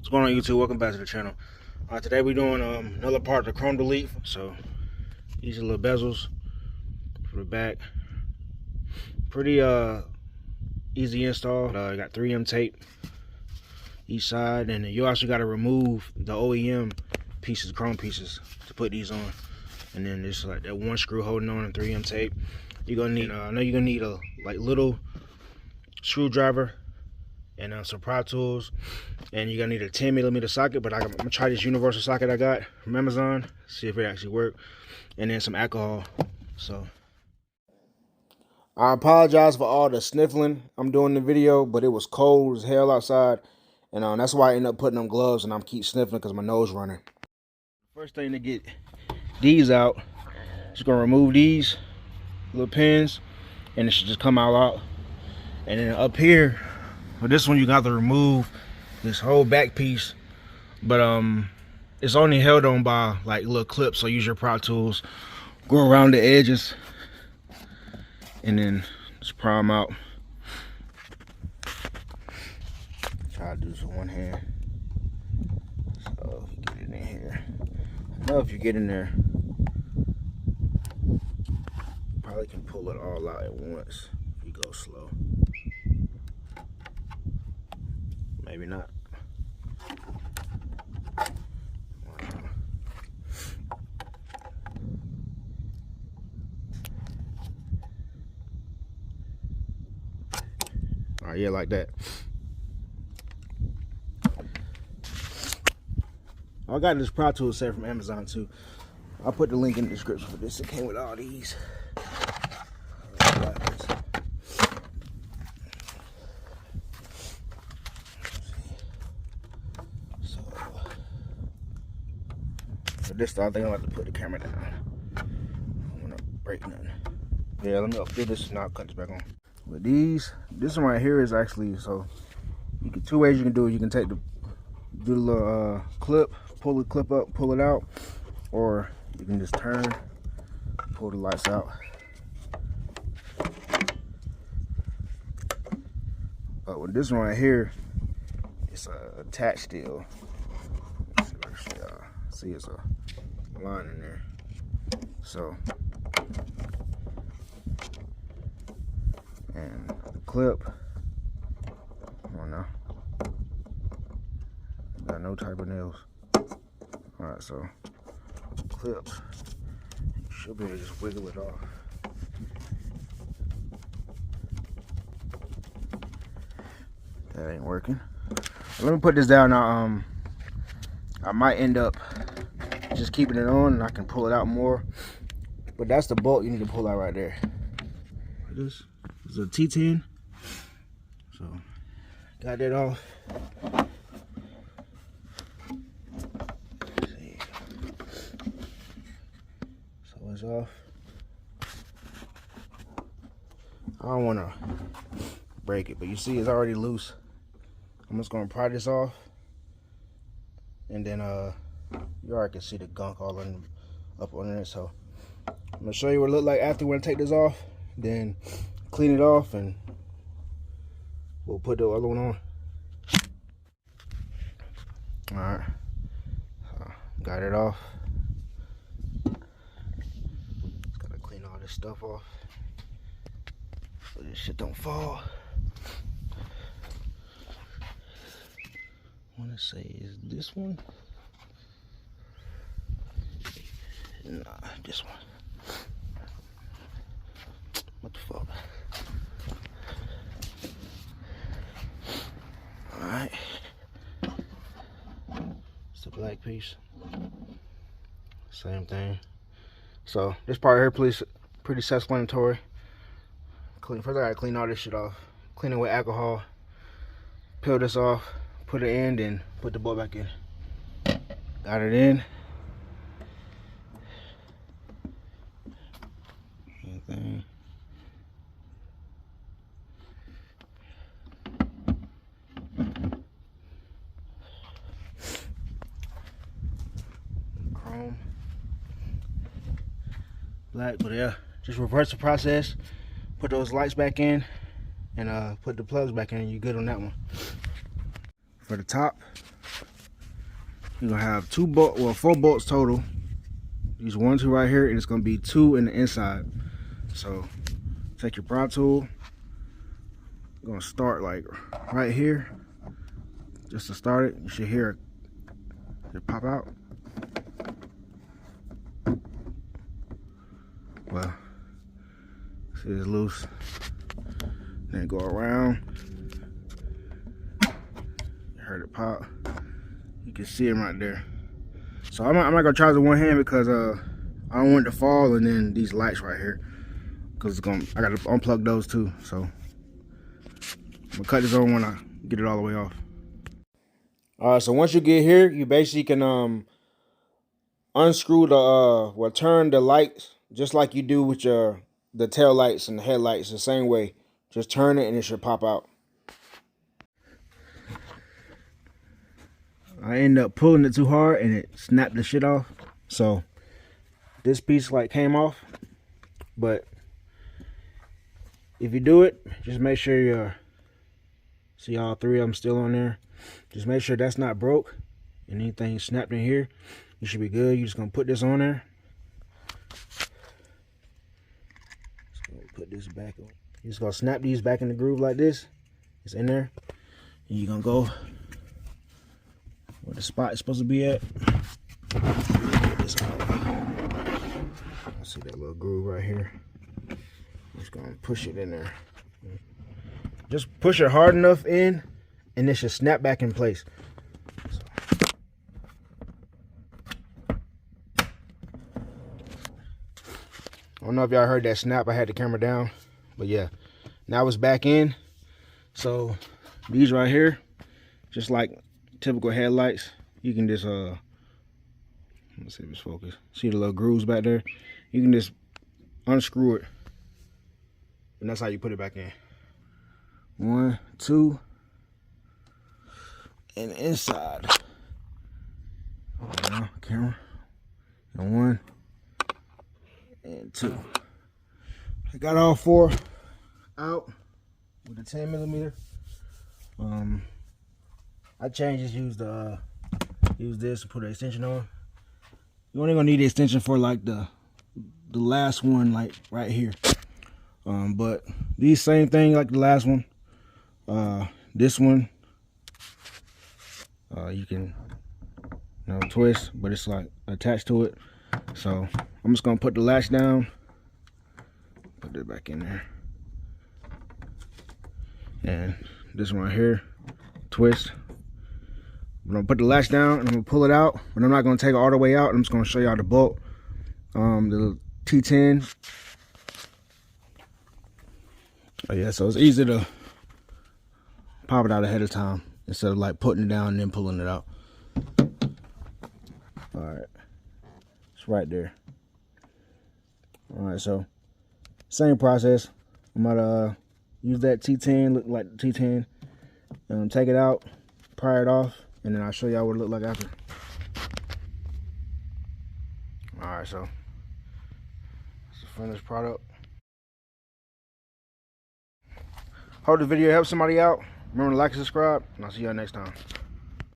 What's going on, YouTube? Welcome back to the channel. Today we're doing another part of the chrome delete. So these are little bezels for the back. Pretty easy install. Got 3M tape each side, and you also got to remove the OEM pieces, chrome pieces, to put these on. And then there's like that one screw holding on and 3M tape. You're gonna need. I know you're gonna need a little screwdriver and some pry tools, and you're gonna need a 10mm socket, but I'm gonna try this universal socket I got from Amazon, see if it actually works, and then some alcohol. So I apologize for all the sniffling I'm doing in the video, but it was cold as hell outside, and that's why I ended up putting on gloves, and I'm keep sniffling because my nose running. First thing to get these out, just gonna remove these little pins, and it should just come out. And then up here, for this one, you got to remove this whole back piece, but it's only held on by like little clips, so use your pry tools, go around the edges, and then just pry them out. Try to do this with one hand. So if you get it in here, I know if you get in there, you probably can pull it all out at once if you go slow. Maybe not. All right, yeah, like that. I got this pry tool set from Amazon too. I'll put the link in the description for this. It came with all these. This time I think I'm about to put the camera down. I don't want to break nothing. Yeah, let me do this and I'll cut this back on. But this one right here is actually, so you can, two ways you can do it. You can take do the little clip, pull the clip up, pull it out, or you can just turn, pull the lights out. But with this one right here, it's attached still. Let's see if I can show y'all. See, it's a line in there. So, and the clip, I don't know, got no type of nails. Alright, so clip, you should be able to just wiggle it off. That ain't working. Let me put this down now. I might end up just keeping it on, and I can pull it out more. But that's the bolt you need to pull out right there. This is a T10. So got that off. Let's see. So it's off. I don't want to break it, but you see it's already loose. I'm just gonna pry this off, and then you already can see the gunk all up on it. So I'm gonna show you what it look like after when I take this off, then clean it off, and we'll put the other one on. All right, so got it off. Just gotta clean all this stuff off so this shit don't fall. I want to say, is this one? Nah, this one. What the fuck? Alright. It's the black piece. Same thing. So this part here, pretty self-explanatory. First I gotta clean all this shit off. Clean it with alcohol. Peel this off. Put it in, then put the bolt back in. Got it in. Anything. Chrome. Black, but yeah, just reverse the process. Put those lights back in, and put the plugs back in. You're good on that one. For the top, You're gonna have 4 bolts total. These 1, 2 right here, and it's gonna be 2 in the inside. So take your brow tool. You're gonna start like right here. Just to start it, you should hear it pop out. Well, see, it's loose. Then go around. You heard it pop. You can see him right there. So I'm not gonna charge with one hand because I don't want it to fall, and then these lights right here, because I gotta unplug those too. So I'm gonna cut this on when I get it all the way off. All right, so once you get here, you basically can unscrew the turn the lights just like you do with the tail lights and the headlights, the same way. Just turn it and it should pop out. I ended up pulling it too hard and it snapped the shit off. So this piece like came off. But if you do it, just make sure see all 3 of them still on there. Just make sure that's not broke and anything snapped in here. You should be good. You're just gonna put this on there. Just gonna put this back on. You're just gonna snap these back in the groove like this. It's in there. And you're gonna go where the spot is supposed to be at. Get this out. I see that little groove right here. I'm just gonna push it in there. Just push it hard enough in, and it should snap back in place. I don't know if y'all heard that snap. I had the camera down, but yeah, now it's back in. So these right here, just like typical headlights, you can just let's see if it's focused. See the little grooves back there? You can just unscrew it, and that's how you put it back in. 1, 2, and inside. Hold on, camera. And 1 and 2. I got all 4 out with the 10mm. I just used this to put an extension on. You're only gonna need the extension for like the last one, like right here. But these same thing like the last one. This one, you can twist, but it's like attached to it. So I'm just gonna put the latch down, put it back in there, and this one right here, twist. I'm gonna put the latch down and I'm gonna pull it out, but I'm not gonna take it all the way out. I'm just gonna show y'all the bolt, the T10. Oh yeah, so it's easy to pop it out ahead of time instead of like putting it down and then pulling it out. All right, it's right there. All right, so same process. I'm gonna use that T10, look like the T10, take it out, pry it off, and then I'll show y'all what it looked like after. All right, so it's the finished product. Hope the video helped somebody out. Remember to like and subscribe, and I'll see y'all next time.